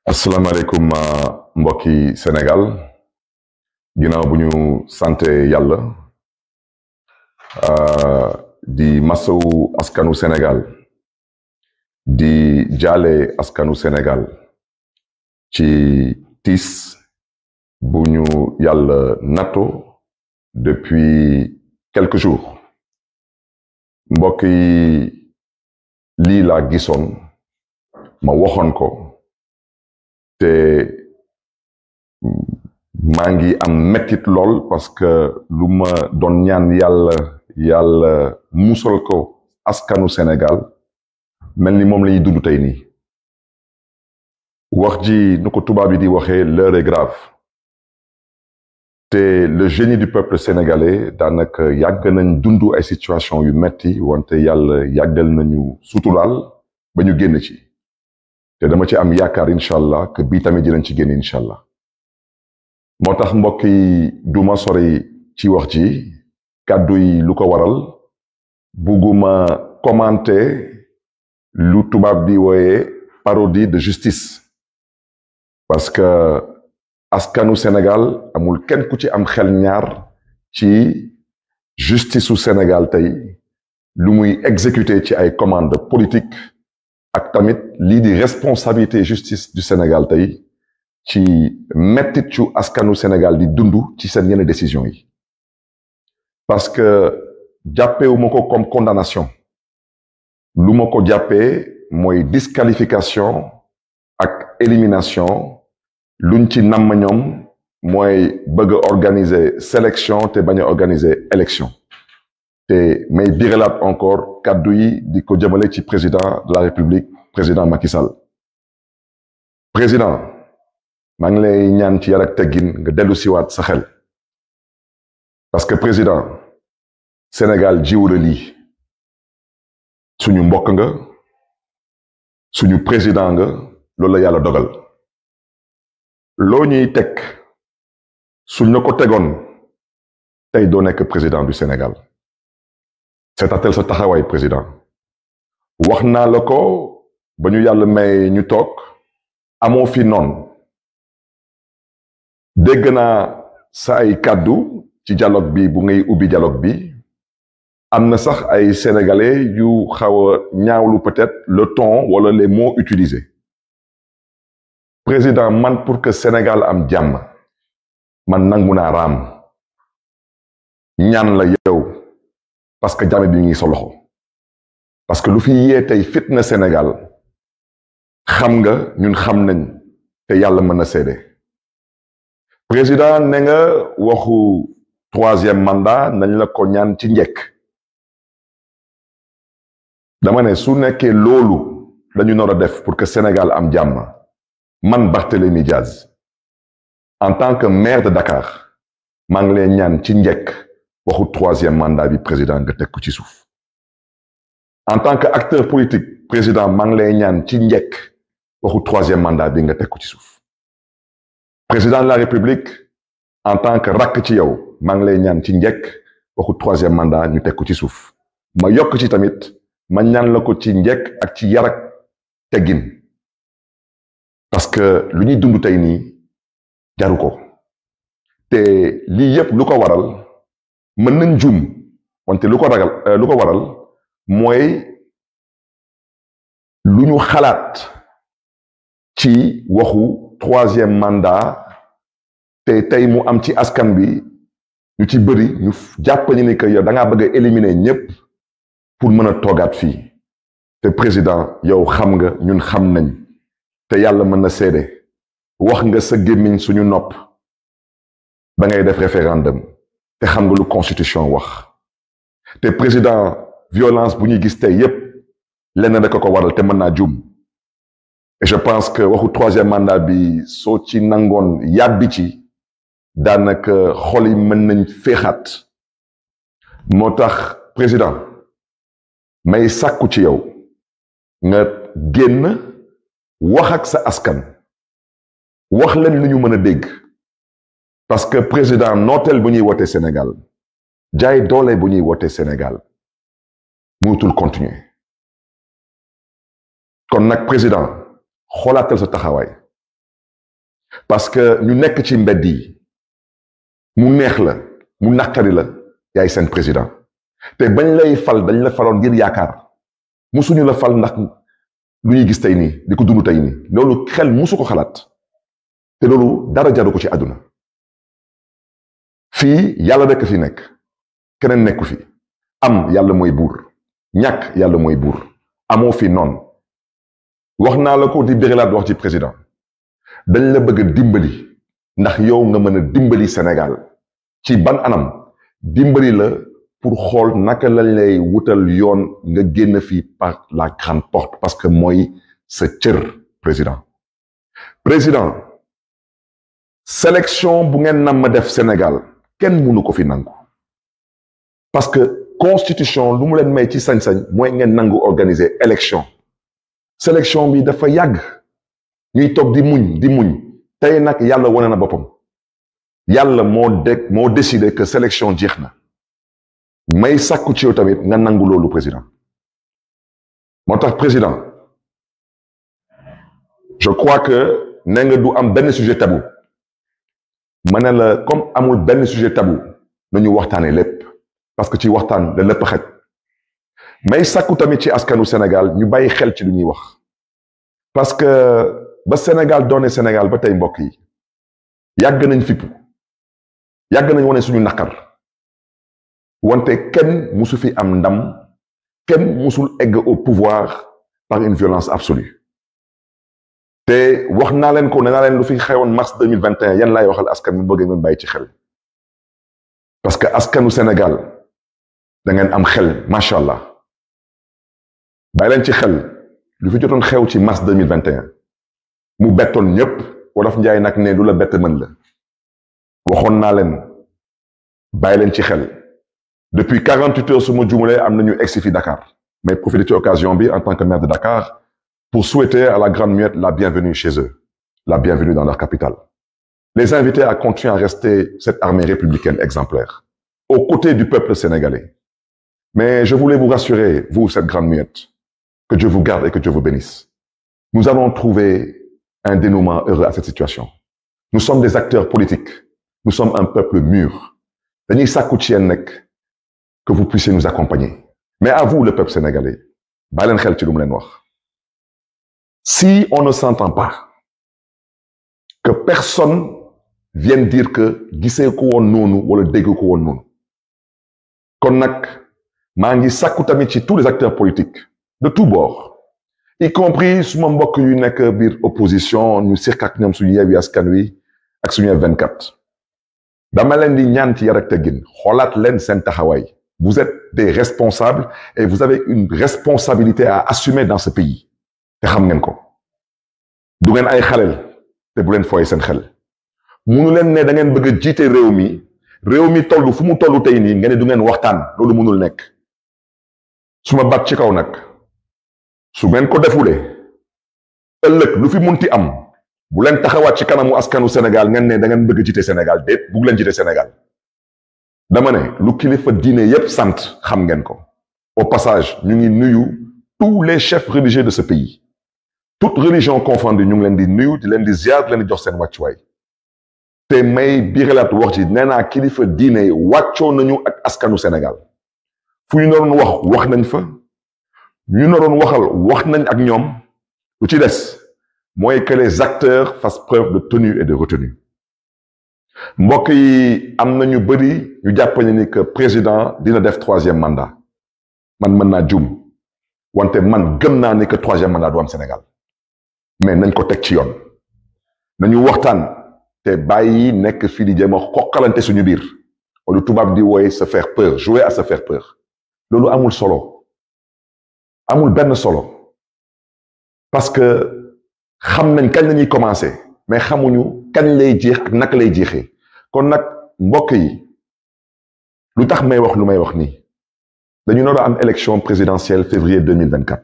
asalaamaaleykum mbokki Sénégal ginnaaw bu ñu sante yàlla di masawu askanu Sénégal di jaale askanu Sénégal ci tiis bu ñu yàlla natto depuis quelques jours mbokk yi lii laa gisoon ma waxoon ko te maa ngi am mettit lool parce que lu ma doon ñaan yàlla musal ko askanu Sénégal mel ni moom la ñuy dund tey nii wax ji nu ko tubaab yi di waxee l'heure est grave te le génie du peuple sénégalais daanaka yàgg nañ dund ay situation yu metti wante yàlla yàggal nañu suturaal ba ñu génn ci te dama ci am yaakaar incha allah que bii tamit dinañ ci génn incha allah moo tax mbokk yi duma sori ci wax ji kàddu yi lu ko waral bugguma commenter lu tubaab di wooye parodie de justice parce que askanu Sénégal amul kenn ku ci am xel ñaar ci justice su Sénégal tey lu muy exécuter ci ay commandes politiques ak tamit lii di responsabilité justice du Sénégal tey ci mettit cu askanu Sénégal di dund ci seen yenn décision yi parce que jàppewuma ko comme condamnation lu ma ko jàppee mooy disqualification ak élimination luñ ci namm ñoom mooy bëgg a organiser sélection te bañ a organiser élection te may biralaat encore kàddu yi di ko jëmale ci président de la République président Macky Sall président maa ngi lay ñaan ci yar ak teggin nga dellu siwaat sa xel parce que président Sénégal jiwu la lii suñu mbokk nga suñu président nga loolu la yàlla dogal loo ñuy teg suñ la ko tegoon tey doo nekk président du Sénégal seetaatal sa taxawaay président wax naa la ko ba ñu yàlla may ñu toog amoo fi noon dégg naa sa ay kàddu ci dialogue bi bu ngay ubbi dialogue bi am na sax ay sénégalais yu xaw a ñaawlu peut-être le ton wala les mots utilisés président man pour que Sénégal am jàmm man nangu naa raam ñaan la yow parce que jàmm bi ngi sa loxo parce que lu fi yee tey fitna Sénégal xam nga ñun xam nañ te yàlla mën na seede président ne nga waxu troisième mandat nañ la ko ñaan ci njëkk dama ne su nekkee loolu lañu nar a def pour que Sénégal am jàmm man Barthélémy Diaz en tant que maire de Dakar maa ngi leen ñaan ci njëkk waxu troisième mandat bi président nga teg ko ci suuf en tant que acteur politique président maa ngi lay ñaan ci njëkk waxu troisième mandat bi nga teg ko ci suuf président de la République en tant que rakk ci yow maa ngi lay ñaan ci njëkk waxu troisième mandat ñu teg ko ci suuf ma yokk ci tamit ma ñaan la ko ci njëkk ak ci yar ak teggin parce que lu ñuy dund tey nii jaru ko te lii yépp lu ko waral mën nañ juum wante lu ko waral mooy lu ñu xalaat ci waxu troisième mandat te tey mu am ci askan bi ñu ci bëri ñu jàpp ni que yow da ngaa bëgg a éliminer ñépp pour mën a toogaat fii te président yow xam nga ñun xam nañ te yàlla mën na seede wax nga sa gémmiñ suñu nopp ba ngay def référendum te xam nga lu constitution wax te président violence bu ñuy gis tey yépp lenn rek ko waral te mën naa juum et je pense que waxu troisième mandat bi soo ci nangoon yàbbi ci daanaka xol yi mën nañ féexaat moo tax président may sàkku ci yow nga génn wax ak sa askan wax leen lu ñu mën a dégg parce que président nooteel bu ñuy wootee Sénégal jaay doole bu ñuy wootee Sénégal mënatul continuer kon nag président xoolaatal sa taxawaay parce que ñu nekk ci mbedd yi mu neex la mu naqari la yaay seen président te bañ lay fal dañ la faloon ngir yaakaar musuñu la fal ndax lu ñuy gis tey nii di ko dund tey nii loolu xel musu ko xalaat te loolu dara jaru ko ci àdduna fii yàlla rekk fi nekk keneen nekku fi am yàlla mooy buur ñàkk yàlla mooy buur amoo fi noonu wax naa la ko di bérilaat wax ci président dañ la bëgg a dimbali ndax yow nga mën a dimbali Sénégal ci ban anam dimbali la pour xool naka lañ lay wutal yoon nga génn fii par la grande porte parce que mooy sa cër président sélection bu ngeen nam ma def Sénégal kenn mënu ko fi nangu parce que constitution lu mu leen may ci sañ-sañ mooy ngeen nangu organiser élection sélection bi dafa yàgg ñuy toog di muñ tey nag yàlla wane na boppam yàlla moo décidé que sélection jeex na may sàkku ci yow tamit nga nangu loolu président moo tax président je crois que ne nga du am benn sujet tabou ma ne la comme amul benn sujet tabou nañu waxtaane lépp parce que ci waxtaan la lépp xej may sàkku tamit ci askanu Sénégal ñu bàyyi xel ci lu ñuy wax parce que ba Sénégal doone Sénégal ba tey mbokk yi yàgg nañ fippu yàgg nañ wane suñu naqar wante kenn musu fi am ndam kenn musul egg au pouvoir par une violence absolue te wax naa leen ko nee naa leen lu fi xewoon mars 2021 yan laay waxal askan mi bëgg ngeen bàyyi ci xel parce que askanu Sénégal da ngeen am xel macha allah bàyyi leen ci xel lu fi jotoon xew ci mars 2021 mu bettoon ñëpp wolof njaay nag ne lu la bett mën la waxoon naa leen bàyyi leen ci xel depuis 48 heures su ma jumalee am nañu egsi fi Dakar mais profiter ci occasion bi en tant que maire de Dakar pour souhaiter à la Grande Muette la bienvenue chez eux, la bienvenue dans leur capitale. Les inviter à continuer à rester cette armée républicaine exemplaire, aux côtés du peuple sénégalais. Mais je voulais vous rassurer, vous, cette Grande Muette, que Dieu vous garde et que Dieu vous bénisse. Nous allons trouver un dénouement heureux à cette situation. Nous sommes des acteurs politiques. Nous sommes un peuple mûr. Dañuy sàkku ci yéen nag que vous puissiez nous accompagner. Mais à vous, le peuple sénégalais, bàyyi leen xel ci lu mu leen wax. Si on ne s'entend pas, que personne vienne dire que gisee ko woon noonu wala dégg ko woon noonu kon nag maa ngi sàkku tamit ci tous les acteurs politiques de tous bords y compris suma mbokk yu nekk biir opposition ñu seq ak ñoom suñu Yewwi Askan Wi ak suñu F24 dama leen di ñaan ci yar ak teggin xoolaat leen seen taxawaay vous êtes des responsables et vous avez une responsabilité à assumer dans ce pays te xam ngeen ko du ngeen ay xaleel te bu leen fooye seen xel munu leen ne da ngeen bëgg a jiite réew mi toll fu mu toll tey nii ngeen ne du ngeen waxtaan loolu mënul nekk su ma baat ci kaw nag su ngeen ko defulee ëllëg lu fi munti am bu leen taxawaat ci kanamu askanu Sénégal ngeen ne da ngeen bëgg a jiite Sénégal déet bugg leen jiite Sénégal dama ne lu kilifa diine yépp sant xam ngeen ko au passage ñu ngi nuyu tous les chefs religieux de ce pays toute religion confondue ñu ngi leen di nuyu di leen di ziar di leen di jox seen wàccuwaay te may biiralaat wax ci nee naa kilifa diine wàccoo nañu ak askanu Sénégal fu ñu naroon wax nañ fa ñu naroon waxal wax nañ ak ñoom lu ci des mooy que les acteurs fassent preuve de tenue et de retenue mbokk yi am na ñu bëri ñu jàpp ni que président dina def 3e mandat man mën naa juum wante man gëm naa ni que 3e mandat du am Sénégal mais nañ ko teg ci yoon nañu waxtaan te bàyyi nekk fii di jéem a xoqalante suñu biir wala tubaab di wooye se faire peur jouer à se faire peur loolu amul solo amul benn solo parce que xam nañ kañ lañuy commencer mais xamuñu kañ lay jeex ak naka lay jeexee kon nag mbokk yi lu tax may wax lu may wax nii dañu nar a am élection présidentielle février 2024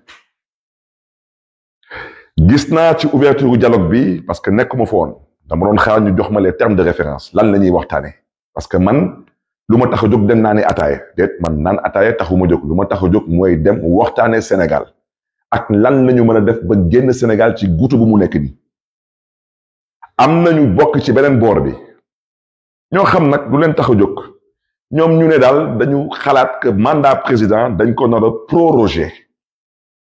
gis naa ci ouverture dialogue bi parce que nekkuma fa woon dama doon xaar ñu jox ma les termes de référence lan la ñuy waxtaane parce que man lu ma tax a jóg dem naa ne ataaya déet man naan ataaya taxuma jóg lu ma tax a jóg mooy dem waxtaane Sénégal ak lan la ñu mën a def ba génn Sénégal ci guutu bu mu nekk nii am nañu bokk ci beneen boor bi ñoo xam nag du leen tax a jóg ñoom ñu ne daal dañu xalaat que mandat président dañ ko nar a proroger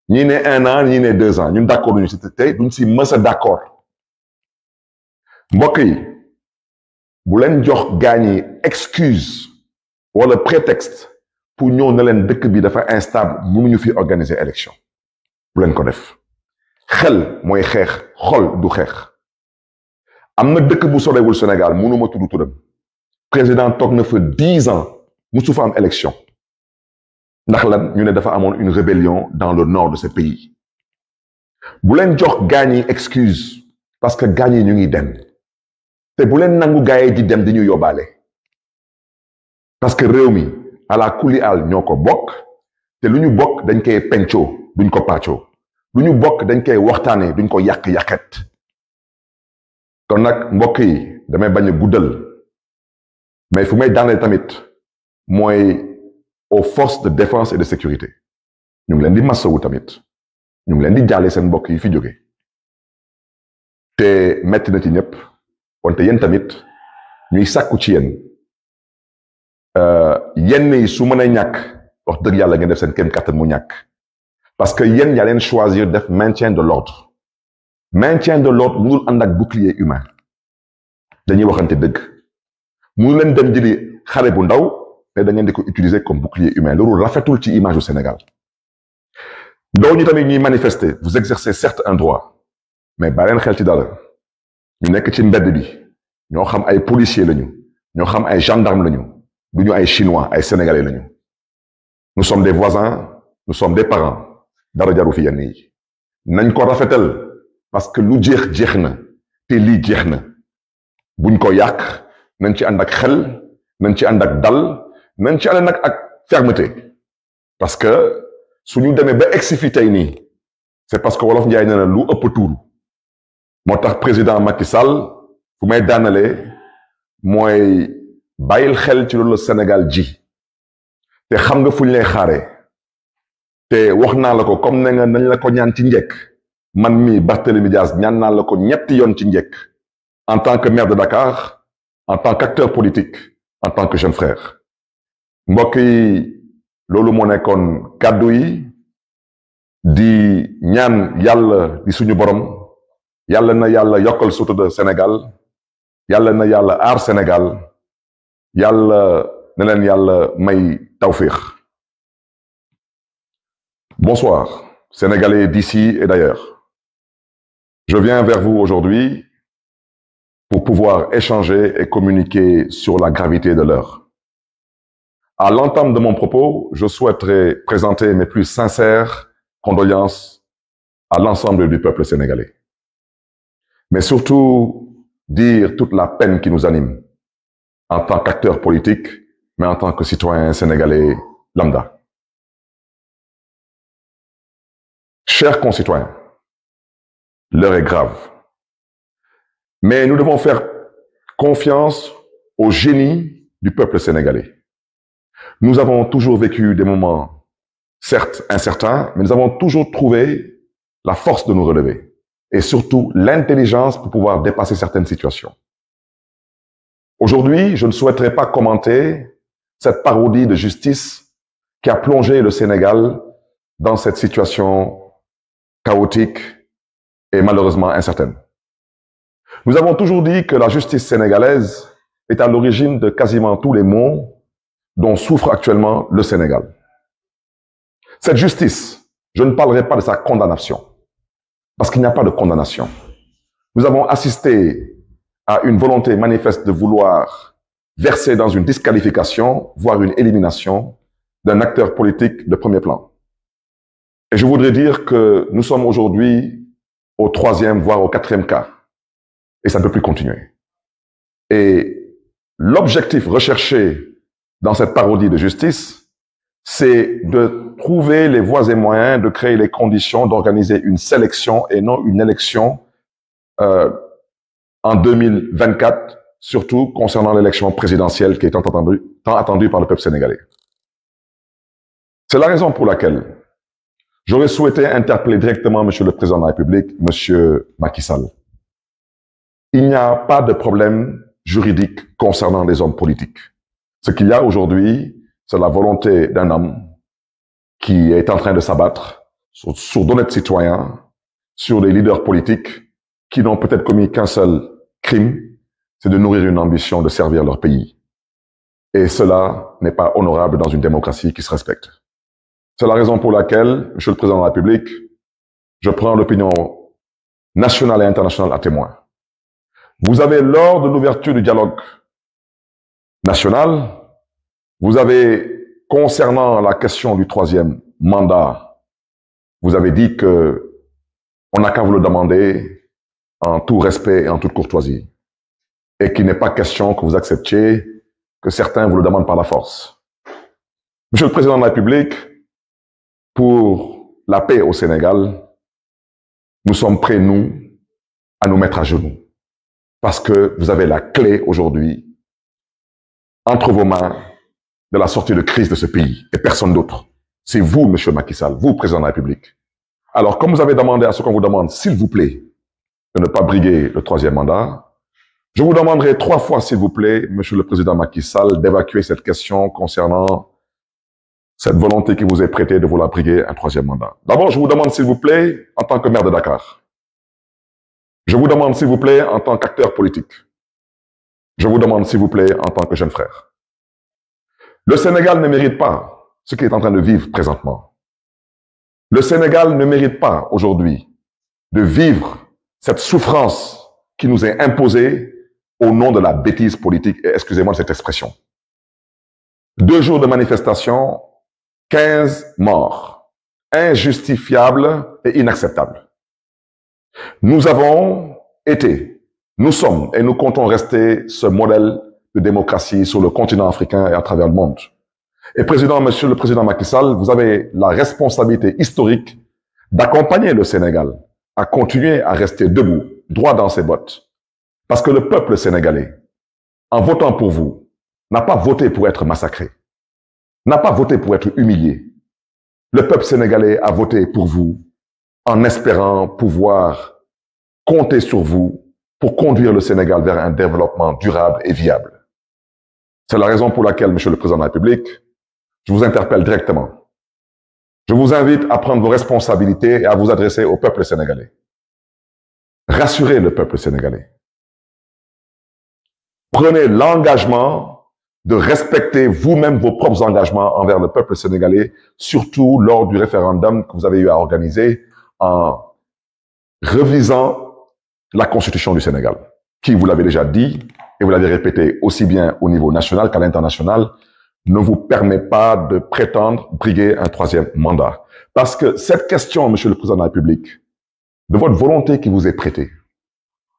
ñii ne 1 an ñii ne 2 ans ñun d'accord duñu si tey duñ si mës a d'accord mbokk yi bu leen jox gaañ yi excuse wala prétexte pour ñëw na leen dëkk bi dafa instable mënuñu fi organiser élection bu leen ko def xel mooy xeex xol du xeex am na dëkk bu sorewul Sénégal mënuma tudd turam président toog na fa 10 ans musu fa am élection ndax lan ñu ne dafa amoon une rébellion dans le nord de ce pays bu leen jox gaañ yi excuse parce que gaañ yi ñu ngi dem te bu leen nangu gaay yi di dem di ñu yóbbaale parce que réew mi ala kuli al ñoo ko bokk te lu ñu bokk dañ koy pencoo duñ ko pàccoo lu ñu bokk dañ koy waxtaanee duñ ko yàq-yàqet kon nag mbokk yi damay bañ a guddal mais fu may daaneel tamit mooy aux forces de défense et de sécurité ñu ngi leen di masawu tamit ñu ngi leen di jaale seen mbokk yi fi jóge te metti na ci ñëpp wante yéen tamit ñuy sàkku ci yéen yenn yi su mën a ñàkk wax dëgg yàlla ngeen def seen kéem kattan mu ñàkk parce que yéen yaa leen choisir def maintien de l'ordre mënul ànd ak bouclier humain dañuy waxante dëgg mënu leen dem jëli xare bu ndaw mais da ngeen di ko utiliser comme bouclier humain loolu rafetul ci image du Sénégal ndaw ñi tamit ñuy manifester vous exercez certes un droit mais bàyyi leen xel ci dara ñu nekk ci mbedd bi ñoo xam ay policiers lañu ñoo xam ay gendarmes lañu du ñu ay chinois ay sénégalais lañu nous sommes des voisins nous sommes des parents dara jaru fi yenn yi nañ ko rafetal parce que lu jeex jeex na te lii jeex na buñ ko yàq nañ ci ànd ak xel nañ ci ànd ak dal nañ ci ànd nag ak fermeté parce que suñu demee ba egsi fi tey nii c'est parce que wolof njaay nee na lu ëpp tuuru moo tax président Macky Sall fu may daanalee mooy bàyyil xel ci loolu Sénégal ji te xam nga fu ñu lay xaaree te wax naa la ko comme ne nga nañ la ko ñaan ci njëkk man mii Barthélémy Dias ñaan naa la ko ñetti yoon ci njëkk en tant que maire de Dakar en tant qu'acteur politique en tant que jeune frère mbokk yi loolu moo nekkoon kàddu yi di ñaan yàlla di suñu borom yàlla na yàlla yokkal sutura Sénégal yàlla na yàlla aar Sénégal yàlla na leen yàlla may tawfiix. Bonsoir, Sénégalais d'ici et d'ailleurs. Je viens vers vous aujourd'hui pour pouvoir échanger et communiquer sur la gravité de l'heure. À l'entame de mon propos, je souhaiterais présenter mes plus sincères condoléances à l'ensemble du peuple sénégalais. Mais surtout, dire toute la peine qui nous anime en tant qu'acteur politique, mais en tant que citoyen sénégalais lambda. Chers concitoyens, l'heure est grave. Mais nous devons faire confiance au génie du peuple sénégalais. Nous avons toujours vécu des moments, certes incertains, mais nous avons toujours trouvé la force de nous relever et surtout l'intelligence pour pouvoir dépasser certaines situations. Aujourd'hui, je ne souhaiterais pas commenter cette parodie de justice qui a plongé le Sénégal dans cette situation chaotique et malheureusement incertaine. Nous avons toujours dit que la justice sénégalaise est à l'origine de quasiment tous les maux dont souffre actuellement le Sénégal. Cette justice, je ne parlerai pas de sa condamnation, parce qu'il n'y a pas de condamnation. Nous avons assisté à une volonté manifeste de vouloir verser dans une disqualification, voire une élimination d'un acteur politique de premier plan. Et je voudrais dire que nous sommes aujourd'hui au 3e, voire au 4e cas. Et ça ne peut plus continuer. Et l'objectif recherché dans cette parodie de justice, c'est de trouver les voies et moyens de créer les conditions d'organiser une sélection et non une élection en 2024, surtout concernant l'élection présidentielle qui est tant attendue par le peuple sénégalais. C'est la raison pour laquelle j'aurais souhaité interpeller directement Monsieur le Président de la République, Monsieur Macky Sall. il n'y a pas de problème juridique concernant les hommes politiques. Ce qu'il y a aujourd'hui, c'est la volonté d'un homme qui est en train de s'abattre sur d'honnêtes citoyens, sur des leaders politiques qui n'ont peut-être commis qu'un seul crime, c'est de nourrir une ambition de servir leur pays. Et cela n'est pas honorable dans une démocratie qui se respecte. C'est la raison pour laquelle, Monsieur le Président de la République, je prends l'opinion nationale et internationale à témoin. Vous avez, lors de l'ouverture du dialogue national, vous avez, concernant la question du 3e mandat, vous avez dit que on n'a qu'à vous le demander en tout respect et en toute courtoisie. Et qu'il n'est pas question que vous acceptiez que certains vous le demandent par la force. Monsieur le Président de la République, pour la paix au Sénégal, nous sommes prêts, nous, à nous mettre à genoux. Parce que vous avez la clé aujourd'hui entre vos mains de la sortie de crise de ce pays et personne d'autre. C'est vous, Monsieur Macky Sall, vous, Président de la République. Alors, comme vous avez demandé à ce qu'on vous demande, s'il vous plaît, de ne pas briguer le 3e mandat, je vous demanderai 3 fois, s'il vous plaît, Monsieur le Président Macky Sall, d'évacuer cette question concernant cette volonté qui vous est prêtée de vouloir briguer un 3e mandat. D'abord, je vous demande, s'il vous plaît, en tant que maire de Dakar. Je vous demande, s'il vous plaît, en tant qu'acteur politique. Je vous demande, s'il vous plaît, en tant que jeune frère. Le Sénégal ne mérite pas ce qu'il est en train de vivre présentement. Le Sénégal ne mérite pas aujourd'hui de vivre cette souffrance qui nous est imposée au nom de la bêtise politique, et excusez-moi de cette expression. 2 jours de manifestation, 15 morts, injustifiables et inacceptables. Nous avons été, nous sommes et nous comptons rester ce modèle de démocratie sur le continent africain et à travers le monde. Et Monsieur le Président Macky Sall, vous avez la responsabilité historique d'accompagner le Sénégal à continuer à rester debout, droit dans ses bottes. Parce que le peuple sénégalais, en votant pour vous, n'a pas voté pour être massacré, n'a pas voté pour être humilié. Le peuple sénégalais a voté pour vous en espérant pouvoir compter sur vous pour conduire le Sénégal vers un développement durable et viable. C'est la raison pour laquelle, Monsieur le Président de la République, je vous interpelle directement. Je vous invite à prendre vos responsabilités et à vous adresser au peuple sénégalais. Rassurez le peuple sénégalais. Prenez l'engagement de respecter vous-même vos propres engagements envers le peuple sénégalais, surtout lors du référendum que vous avez eu à organiser en revisant la Constitution du Sénégal, qui, vous l'avez déjà dit, et vous l'avez répété aussi bien au niveau national qu'à l'international, ne vous permet pas de prétendre briguer un 3e mandat. Parce que cette question, Monsieur le Président de la République, de votre volonté qui vous est prêtée,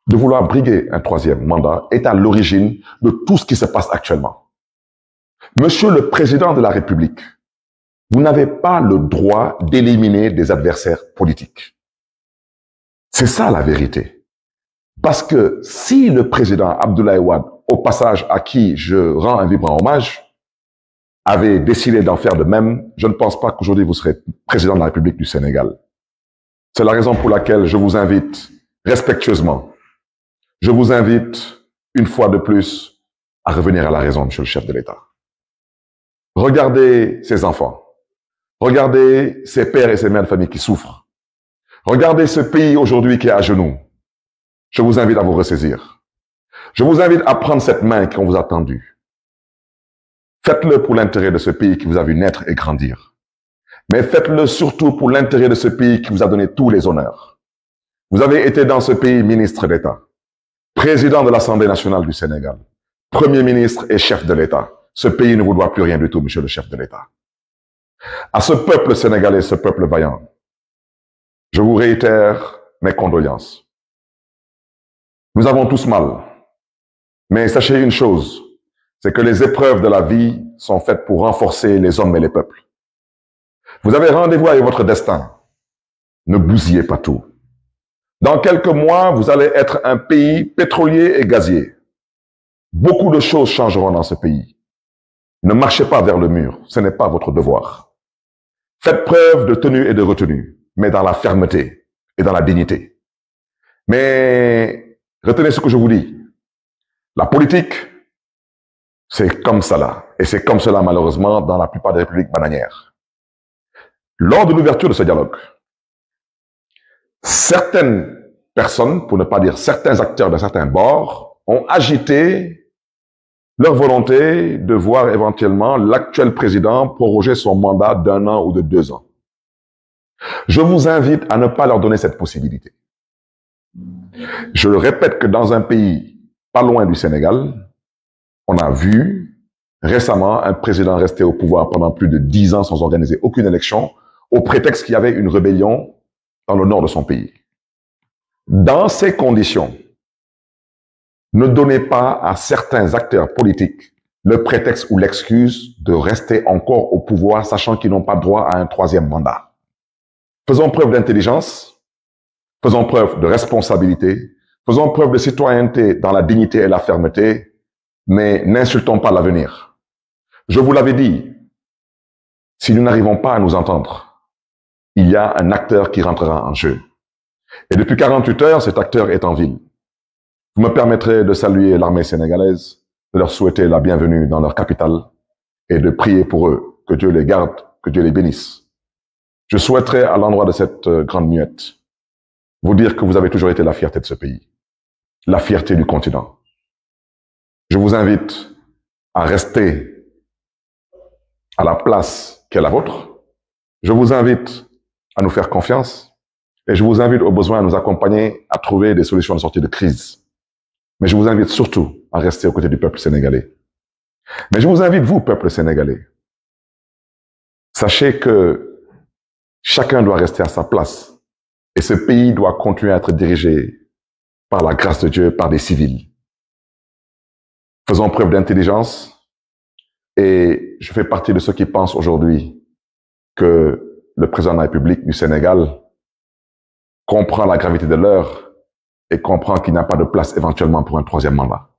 de vouloir briguer un 3e mandat, est à l'origine de tout ce qui se passe actuellement. Monsieur le Président de la République, vous n'avez pas le droit d'éliminer des adversaires politiques. C'est ça la vérité. Parce que si le président Abdoulaye Wade, au passage à qui je rends un vibrant hommage, avait décidé d'en faire de même, je ne pense pas qu'aujourd'hui vous serez président de la République du Sénégal. C'est la raison pour laquelle je vous invite respectueusement, je vous invite une fois de plus à revenir à la raison, Monsieur le chef de l'État. Regardez ces enfants, regardez ces pères et ces mères de famille qui souffrent, regardez ce pays aujourd'hui qui est à genoux. Je vous invite à vous ressaisir. Je vous invite à prendre cette main qu'on vous a tendue. Faites-le pour l'intérêt de ce pays qui vous a vu naître et grandir. Mais faites-le surtout pour l'intérêt de ce pays qui vous a donné tous les honneurs. Vous avez été dans ce pays ministre d'État, président de l'Assemblée nationale du Sénégal, premier ministre et chef de l'État. Ce pays ne vous doit plus rien du tout, Monsieur le chef de l'État. À ce peuple sénégalais, ce peuple vaillant, je vous réitère mes condoléances. Nous avons tous mal. Mais sachez une chose, c'est que les épreuves de la vie sont faites pour renforcer les hommes et les peuples. Vous avez rendez-vous avec votre destin. Ne bousillez pas tout. Dans quelques mois, vous allez être un pays pétrolier et gazier. Beaucoup de choses changeront dans ce pays. Ne marchez pas vers le mur, ce n'est pas votre devoir. Faites preuve de tenue et de retenue, mais dans la fermeté et dans la dignité. Mais Retenez ce que je vous dis. La politique, c'est comme cela. Et c'est comme cela, malheureusement, dans la plupart des républiques bananières. Lors de l'ouverture de ce dialogue, certaines personnes, pour ne pas dire certains acteurs de certains bords, ont agité leur volonté de voir éventuellement l'actuel président proroger son mandat d'1 an ou de 2 ans. Je vous invite à ne pas leur donner cette possibilité. Je le répète que dans un pays pas loin du Sénégal, on a vu récemment un président rester au pouvoir pendant plus de 10 ans sans organiser aucune élection, au prétexte qu'il y avait une rébellion dans le nord de son pays. Dans ces conditions, ne donnez pas à certains acteurs politiques le prétexte ou l'excuse de rester encore au pouvoir, sachant qu'ils n'ont pas droit à un 3e mandat. Faisons preuve d'intelligence, faisons preuve de responsabilité, faisons preuve de citoyenneté dans la dignité et la fermeté, mais n'insultons pas l'avenir. Je vous l'avais dit, si nous n'arrivons pas à nous entendre, il y a un acteur qui rentrera en jeu. Et depuis 48 heures, cet acteur est en ville. Vous me permettrez de saluer l'armée sénégalaise, de leur souhaiter la bienvenue dans leur capitale et de prier pour eux, que Dieu les garde, que Dieu les bénisse. Je souhaiterais, à l'endroit de cette grande muette, vous dire que vous avez toujours été la fierté de ce pays, la fierté du continent. Je vous invite à rester à la place qui est la vôtre. Je vous invite à nous faire confiance et je vous invite au besoin à nous accompagner à trouver des solutions de sortie de crise. Mais je vous invite surtout à rester aux côtés du peuple sénégalais. Mais je vous invite, vous, peuple sénégalais, sachez que chacun doit rester à sa place et ce pays doit continuer à être dirigé par la grâce de Dieu, par des civils. Faisons preuve d'intelligence et je fais partie de ceux qui pensent aujourd'hui que le président de la République du Sénégal comprend la gravité de l'heure et comprend qu'il n'y a pas de place éventuellement pour un 3e mandat.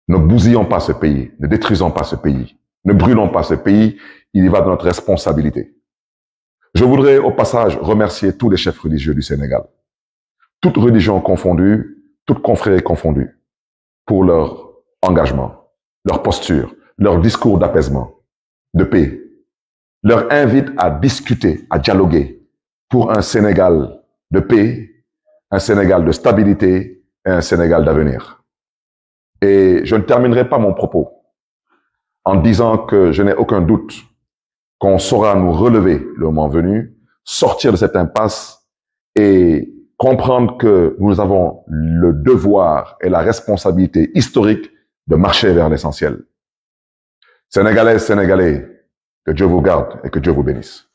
Ne bousillons pas ce pays, ne détruisons pas ce pays, ne brûlons pas ce pays, il y va de notre responsabilité. Je voudrais au passage remercier tous les chefs religieux du Sénégal, toutes religions confondues, toutes confréries confondues, pour leur engagement, leur posture, leur discours d'apaisement, de paix, leur invite à discuter, à dialoguer pour un Sénégal de paix, un Sénégal de stabilité et un Sénégal d'avenir. Et je ne terminerai pas mon propos en disant que je n'ai aucun doute qu'on saura nous relever le moment venu, sortir de cette impasse et comprendre que nous avons le devoir et la responsabilité historique de marcher vers l'essentiel. Sénégalaises, Sénégalais, que Dieu vous garde et que Dieu vous bénisse.